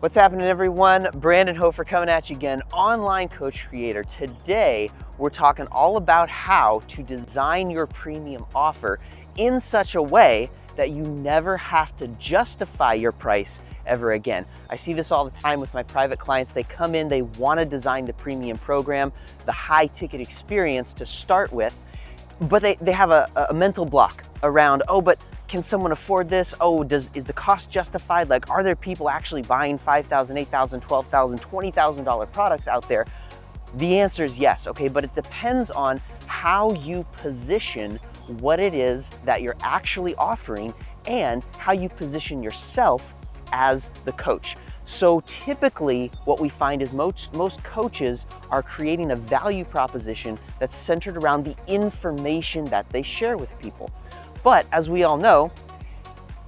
What's happening, everyone? Brandon Hofer coming at you again, online coach creator. Today, we're talking all about how to design your premium offer in such a way that you never have to justify your price ever again. I see this all the time with my private clients. They come in, they want to design the premium program, the high ticket experience to start with, but they have a mental block around, oh, but can someone afford this? Oh, is the cost justified? Like, are there people actually buying $5,000, $8,000, $12,000, $20,000 products out there? The answer is yes, okay, but it depends on how you position what it is that you're actually offering and how you position yourself as the coach. So typically what we find is most coaches are creating a value proposition that's centered around the information that they share with people. But as we all know,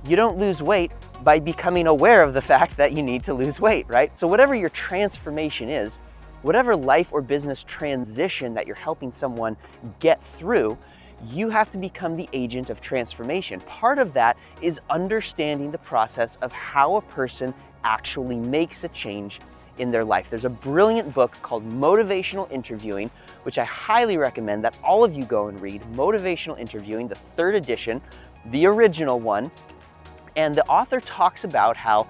you don't lose weight by becoming aware of the fact that you need to lose weight, right? So whatever your transformation is, whatever life or business transition that you're helping someone get through, you have to become the agent of transformation. Part of that is understanding the process of how a person actually makes a change in their life. There's a brilliant book called Motivational Interviewing, which I highly recommend that all of you go and read. Motivational Interviewing, the 3rd edition, the original one. And the author talks about how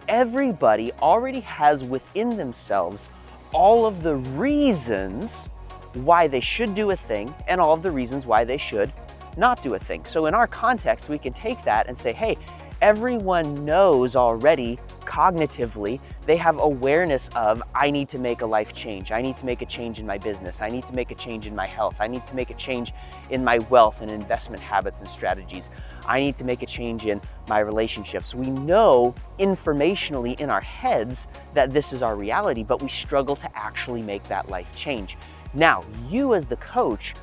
everybody already has within themselves all of the reasons why they should do a thing and all of the reasons why they should not do a thing. So in our context, we can take that and say, hey, everyone knows already cognitively, they have awareness of, I need to make a life change. I need to make a change in my business. I need to make a change in my health. I need to make a change in my wealth and investment habits and strategies. I need to make a change in my relationships. We know informationally in our heads that this is our reality, but we struggle to actually make that life change. Now, you as the coach,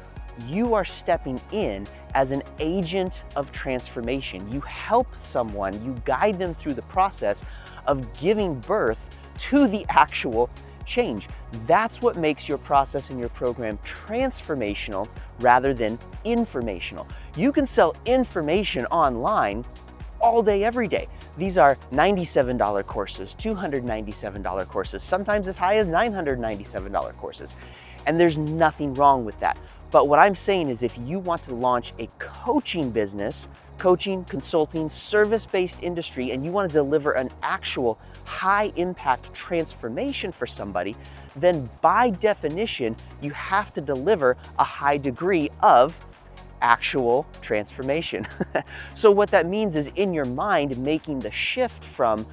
you are stepping in as an agent of transformation. You help someone, you guide them through the process of giving birth to the actual change. That's what makes your process and your program transformational rather than informational. You can sell information online all day, every day. These are $97 courses, $297 courses, sometimes as high as $997 courses. And there's nothing wrong with that. But what I'm saying is if you want to launch a coaching business, coaching, consulting, service-based industry, and you want to deliver an actual high-impact transformation for somebody, then by definition, you have to deliver a high degree of actual transformation. So what that means is in your mind, making the shift from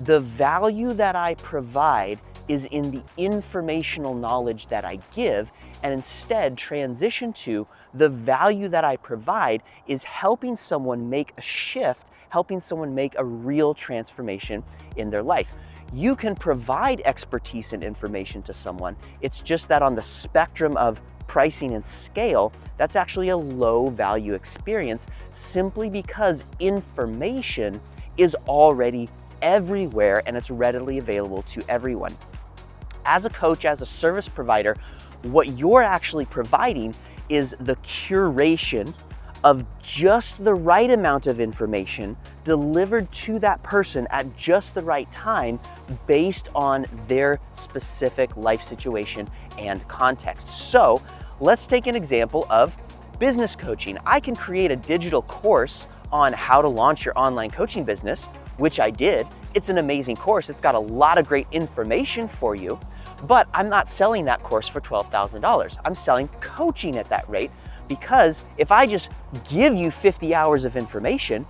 the value that I provide is in the informational knowledge that I give, and instead transition to the value that I provide is helping someone make a shift, helping someone make a real transformation in their life. You can provide expertise and information to someone. It's just that on the spectrum of pricing and scale, that's actually a low value experience simply because information is already everywhere and it's readily available to everyone. As a coach, as a service provider, what you're actually providing is the curation of just the right amount of information delivered to that person at just the right time based on their specific life situation and context. So let's take an example of business coaching. I can create a digital course on how to launch your online coaching business, which I did. It's an amazing course. It's got a lot of great information for you, but I'm not selling that course for $12,000. I'm selling coaching at that rate because if I just give you 50 hours of information,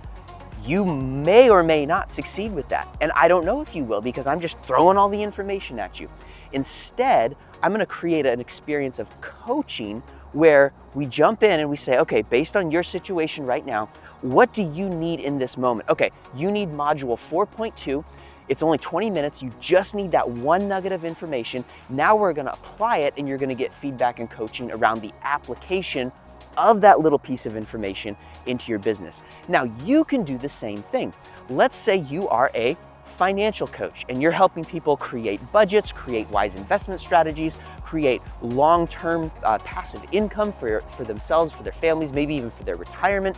you may or may not succeed with that. And I don't know if you will because I'm just throwing all the information at you. Instead, I'm gonna create an experience of coaching where we jump in and we say, okay, based on your situation right now, what do you need in this moment? Okay, you need module 4.2. It's only 20 minutes. You just need that one nugget of information. Now we're gonna apply it and you're gonna get feedback and coaching around the application of that little piece of information into your business. Now you can do the same thing. Let's say you are a financial coach and you're helping people create budgets, create wise investment strategies, create long-term passive income for themselves, for their families, maybe even for their retirement.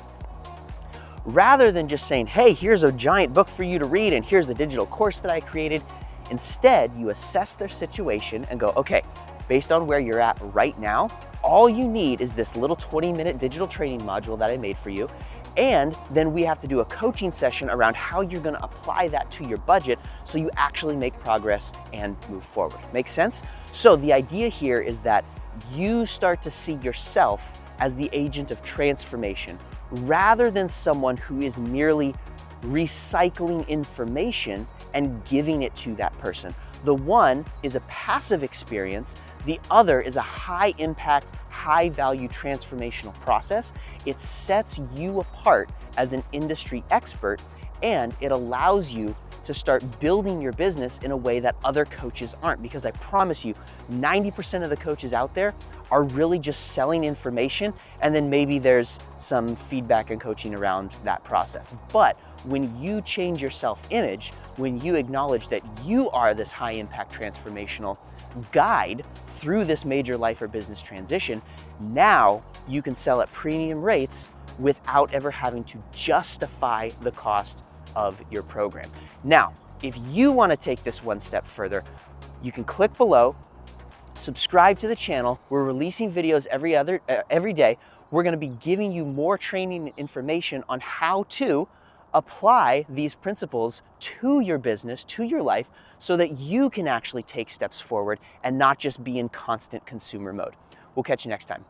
Rather than just saying, hey, here's a giant book for you to read and here's the digital course that I created, Instead, you assess their situation and go, okay, based on where you're at right now, all you need is this little 20-minute digital training module that I made for you. And then we have to do a coaching session around how you're gonna apply that to your budget so you actually make progress and move forward. Make sense? So the idea here is that you start to see yourself as the agent of transformation rather than someone who is merely recycling information and giving it to that person. The one is a passive experience, the other is a high impact, high value transformational process. It sets you apart as an industry expert, and it allows you to start building your business in a way that other coaches aren't. Because I promise you, 90% of the coaches out there are really just selling information, and then maybe there's some feedback and coaching around that process. But when you change your self-image, when you acknowledge that you are this high impact transformational guide through this major life or business transition, now you can sell at premium rates without ever having to justify the cost of your program. Now, if you want to take this one step further, you can click below, subscribe to the channel. We're releasing videos every day. We're going to be giving you more training and information on how to apply these principles to your business, to your life, so that you can actually take steps forward and not just be in constant consumer mode. We'll catch you next time.